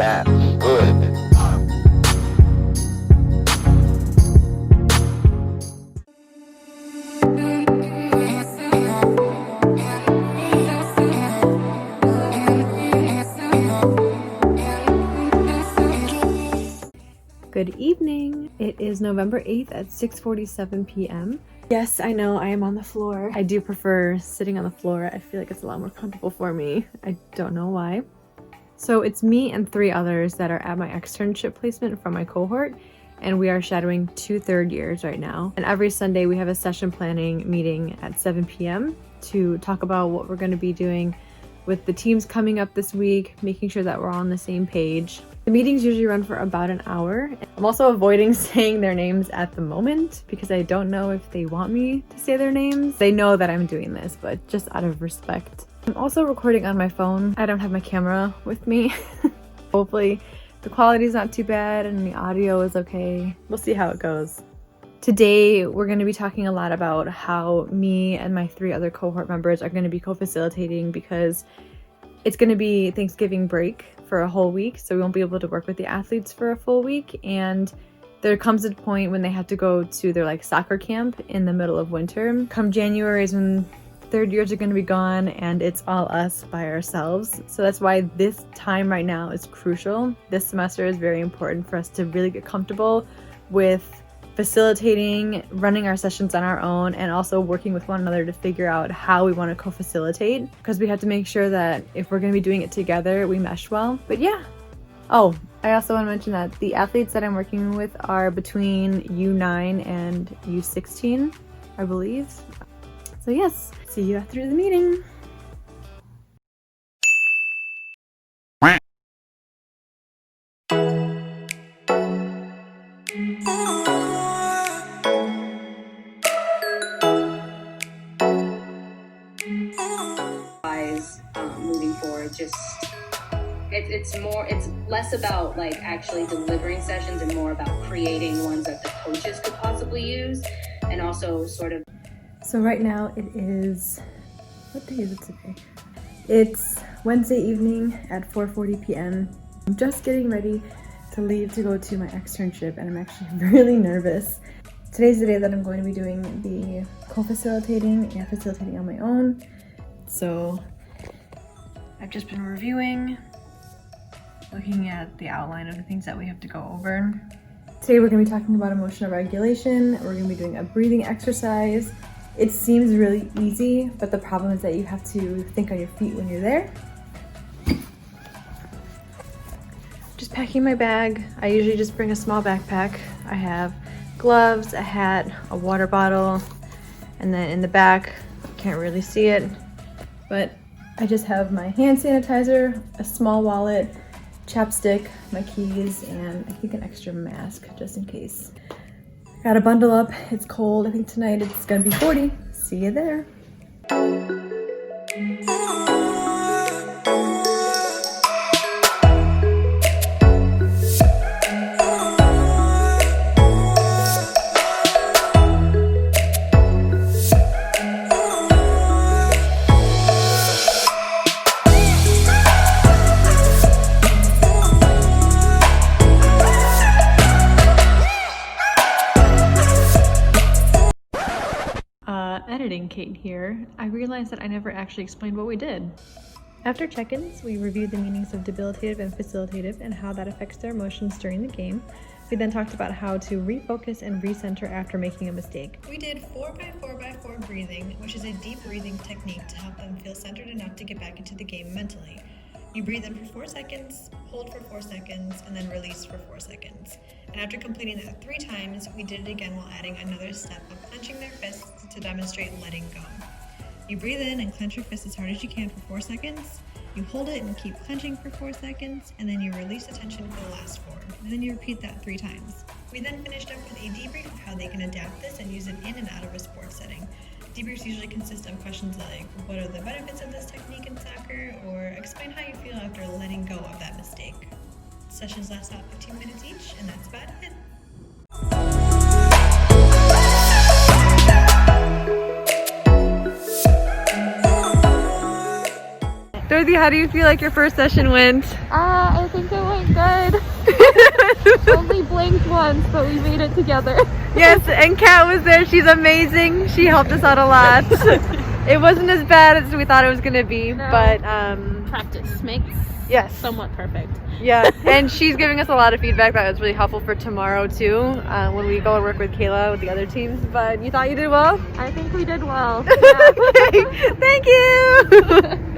That's good. Good evening. It is November 8th at 6:47 p.m. Yes, I know I am on the floor. I do prefer sitting on the floor. I feel like it's a lot more comfortable for me. I don't know why. So it's me and 3 others that are at my externship placement from my cohort, and we are shadowing 2 third years right now. And every Sunday we have a session planning meeting at 7 p.m. to talk about what we're going to be doing with the teams coming up this week, making sure that we're all on the same page. The meetings usually run for about an hour. I'm also avoiding saying their names at the moment because I don't know if they want me to say their names. They know that I'm doing this, but just out of respect. I'm also recording on my phone. I don't have my camera with me. Hopefully the quality is not too bad and the audio is okay. We'll see how it goes. Today, we're going to be talking a lot about how me and my 3 other cohort members are going to be co-facilitating because it's going to be Thanksgiving break for a whole week, so we won't be able to work with the athletes for a full week. And there comes a point when they have to go to their soccer camp in the middle of winter. Come January is when third years are going to be gone and it's all us by ourselves. So that's why this time right now is crucial. This semester is very important for us to really get comfortable with facilitating, running our sessions on our own, and also working with one another to figure out how we want to co-facilitate, because we have to make sure that if we're going to be doing it together, we mesh well. But yeah. Oh, I also want to mention that the athletes that I'm working with are between U9 and U16, I believe. So yes, see you after the meeting. Moving forward, just it's less about actually delivering sessions and more about creating ones that the coaches could possibly use, and also sort of. So right now it is, what day is it today? It's Wednesday evening at 4:40 p.m. I'm just getting ready to leave to go to my externship, and I'm actually really nervous. Today's the day that I'm going to be doing the co-facilitating and facilitating on my own. So I've just been reviewing, looking at the outline of the things that we have to go over. Today we're going to be talking about emotional regulation. We're going to be doing a breathing exercise. It seems really easy, but the problem is that you have to think on your feet when you're there. Just packing my bag. I usually just bring a small backpack. I have gloves, a hat, a water bottle, and then in the back, can't really see it, but I just have my hand sanitizer, a small wallet, chapstick, my keys, and I think an extra mask just in case. Gotta bundle up, it's cold. I think tonight it's gonna be 40. See you there. Editing Kate here. I realized that I never actually explained what we did. After check-ins, we reviewed the meanings of debilitative and facilitative and how that affects their emotions during the game. We then talked about how to refocus and recenter after making a mistake. We did 4x4x4 breathing, which is a deep breathing technique to help them feel centered enough to get back into the game mentally. You breathe in for 4 seconds, hold for 4 seconds, and then release for 4 seconds. And after completing that 3 times, we did it again while adding another step of clenching their fists to demonstrate letting go. You breathe in and clench your fist as hard as you can for 4 seconds. You hold it and keep clenching for 4 seconds, and then you release the tension for the last 4. And then you repeat that 3 times. We then finished up with a debrief of how they can adapt this and use it in and out of a sports setting. Debriefs usually consist of questions like, what are the benefits of this technique in soccer? Or explain how you feel after letting go of that mistake. Sessions last about 15 minutes each, and that's about it. Dorothy, how do you feel like your first session went? I think it went good. blinked once, but we made it together. Yes, and Kat was there. She's amazing. She helped us out a lot. It wasn't as bad as we thought it was going to be, but Practice makes somewhat perfect. Yeah, and she's giving us a lot of feedback that was really helpful for tomorrow too, when we go and work with Kayla with the other teams. But you thought you did well? I think we did well. Okay, thank you.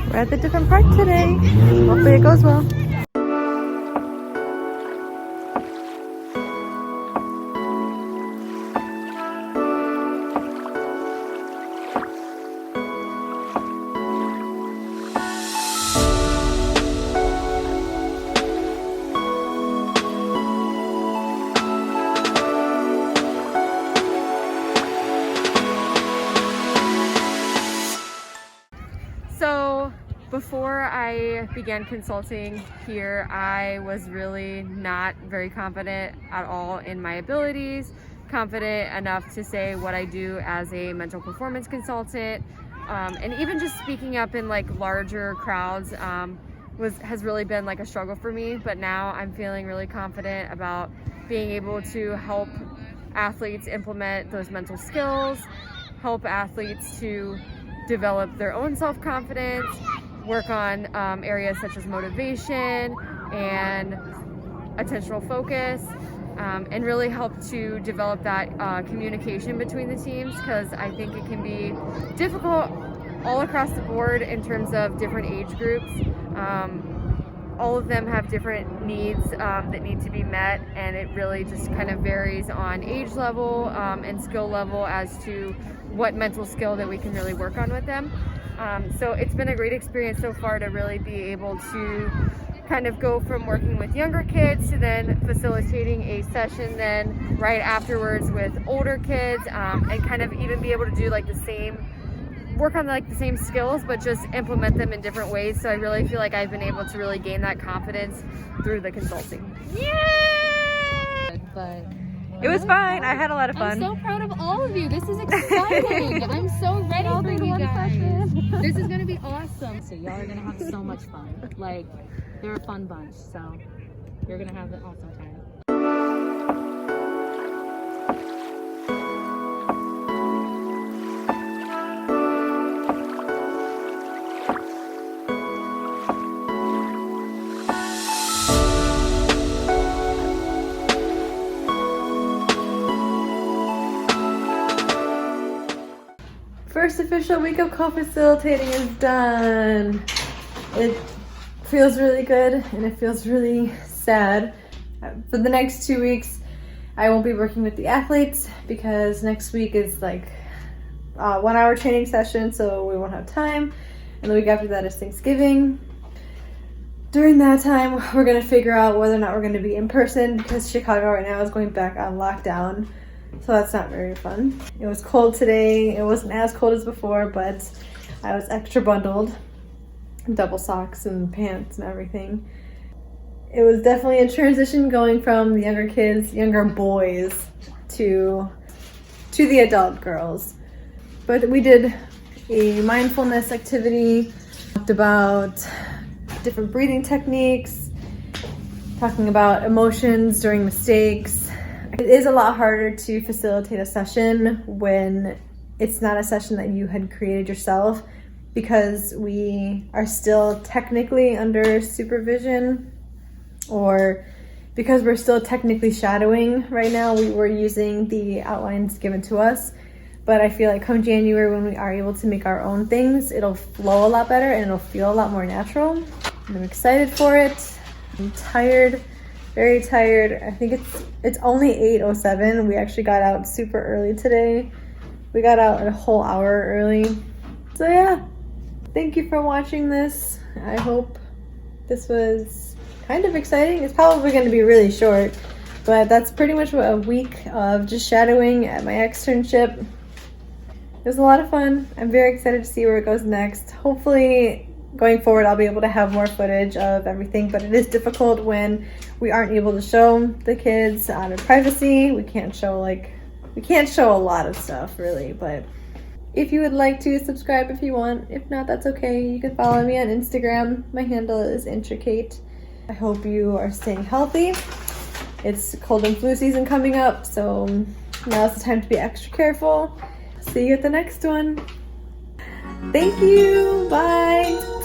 We're at the different park today. Hopefully it goes well. So before I began consulting here, I was really not very confident at all in my abilities, confident enough to say what I do as a mental performance consultant, and even just speaking up in like larger crowds has really been like a struggle for me. But now I'm feeling really confident about being able to help athletes implement those mental skills, help athletes to develop their own self-confidence, work on areas such as motivation and attentional focus, and really help to develop that communication between the teams, because I think it can be difficult all across the board in terms of different age groups. All of them have different needs that need to be met, and it really just kind of varies on age level and skill level as to what mental skill that we can really work on with them. So it's been a great experience so far to really be able to kind of go from working with younger kids to then facilitating a session then right afterwards with older kids, and kind of even be able to do like work on like the same skills but just implement them in different ways. So I really feel like I've been able to really gain that confidence through the consulting. Yay! But it was fine. I had a lot of fun. I'm so proud of all of you. This is exciting. I'm so ready for you guys. This is going to be awesome. So y'all are going to have so much fun. Like, they're a fun bunch. So you're going to have an awesome time. First official week of co-facilitating is done. It feels really good and it feels really sad. For the next 2 weeks, I won't be working with the athletes because next week is like a 1 hour training session, so we won't have time. And the week after that is Thanksgiving. During that time, we're gonna figure out whether or not we're gonna be in person because Chicago right now is going back on lockdown. So that's not very fun. It was cold today. It wasn't as cold as before, but I was extra bundled. Double socks and pants and everything. It was definitely a transition going from the younger kids, younger boys, to the adult girls. But we did a mindfulness activity, talked about different breathing techniques, talking about emotions during mistakes. It is a lot harder to facilitate a session when it's not a session that you had created yourself, because we are still technically under supervision, or because we're still technically shadowing right now. We were using the outlines given to us, but I feel like come January, when we are able to make our own things, it'll flow a lot better and it'll feel a lot more natural. And I'm excited for it. I'm tired. Very tired. I think it's only 8:07. We actually got out super early today. We got out a whole hour early. So yeah, thank you for watching this. I hope this was kind of exciting. It's probably going to be really short, but that's pretty much what a week of just shadowing at my externship. It was a lot of fun. I'm very excited to see where it goes next. Hopefully going forward I'll be able to have more footage of everything, but it is difficult when we aren't able to show the kids out of privacy. We can't show a lot of stuff really, but if you would like to, subscribe if you want. If not, that's okay. You can follow me on Instagram. My handle is intricate. I hope you are staying healthy. It's cold and flu season coming up, so now's the time to be extra careful. See you at the next one. Thank you. Bye.